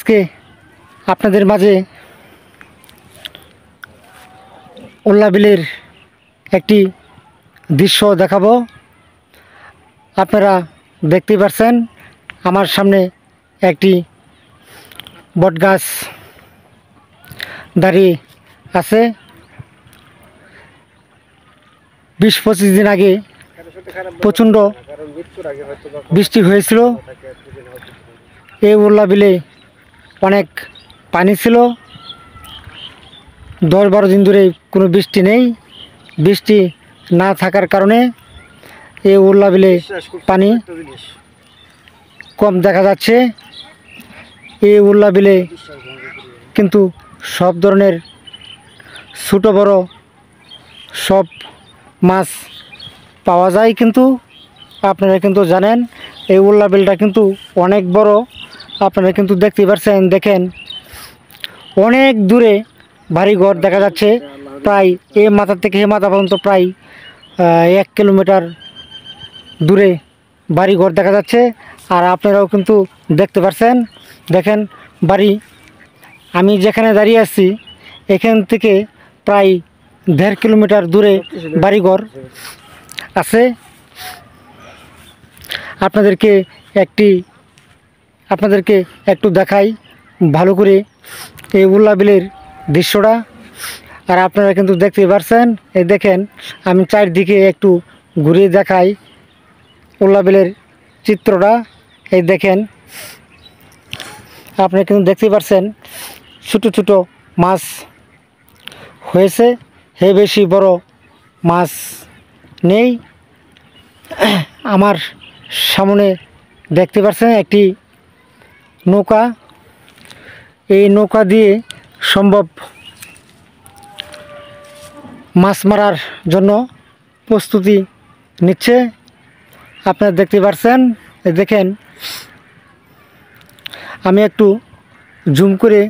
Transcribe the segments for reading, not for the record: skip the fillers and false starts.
আজকে আপনাদের মাঝে উল্লা বিলের একটি দৃশ্য দেখাবো। আপনারা দেখতে পাচ্ছেন আমার সামনে একটি বটগাছ দাঁড়িয়ে আছে। 20-25 দিন আগে প্রচণ্ড বৃষ্টি হয়েছিল। এই উল্লা বিলে অনেক পানি ছিল। 10-12 দিন ধরে কোনো বৃষ্টি নেই। বৃষ্টি না থাকার কারণে এই উল্লা বিলে পানি কম দেখা যাচ্ছে। এই উল্লা বিলে কিন্তু সব ধরনের ছোটো বড় সব মাছ পাওয়া যায়। কিন্তু আপনারা কিন্তু জানেন এই উল্লা বিলটা কিন্তু অনেক বড়। আপনারা কিন্তু দেখতে পাচ্ছেন, দেখেন অনেক দূরে বাড়িঘর দেখা যাচ্ছে। প্রায় এ মাথা থেকে এ মাথা পর্যন্ত প্রায় 1 কিলোমিটার দূরে বাড়িঘর দেখা যাচ্ছে। আর আপনারাও কিন্তু দেখতে পাচ্ছেন, দেখেন বাড়ি। আমি যেখানে দাঁড়িয়ে আছি এখান থেকে প্রায় 1.5 কিলোমিটার দূরে বাড়িঘর আছে। আপনাদেরকে একটু দেখাই ভালো করে এই উল্লা বিলের দৃশ্যটা। আর আপনারা কিন্তু দেখতে পাচ্ছেন, এই দেখেন আমি চারদিকে একটু ঘুরিয়ে দেখাই উল্লা বিলের চিত্রটা। এই দেখেন আপনারা কিন্তু দেখতে পাচ্ছেন ছোটো ছোটো মাছ হয়েছে, বেশি বড় মাছ নেই। আমার সামনে দেখতে পাচ্ছেন একটি নৌকা। এই নৌকা দিয়ে সম্ভব মাছ মারার জন্য প্রস্তুতি নিচ্ছে। আপনারা দেখতে পাচ্ছেন, দেখেন আমি একটু জুম করে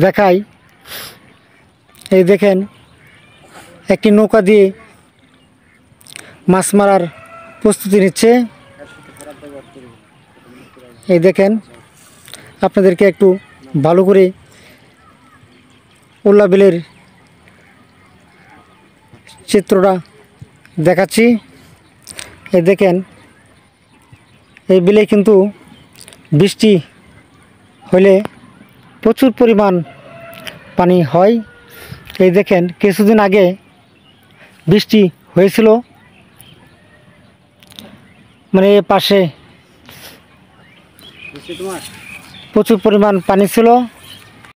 দেখাই। এই দেখেন একটি নৌকা দিয়ে মাছ মারার প্রস্তুতি নিচ্ছে। এই দেখেন আপনাদেরকে একটু ভালো করে উল্লা বিলের চিত্রটা দেখাচ্ছি। এই দেখেন এই বিলে কিন্তু বৃষ্টি হলে প্রচুর পরিমাণ পানি হয়। এই দেখেন কিছুদিন আগে বৃষ্টি হয়েছিল, মানে পাশে প্রচুর পরিমাণ পানি ছিল।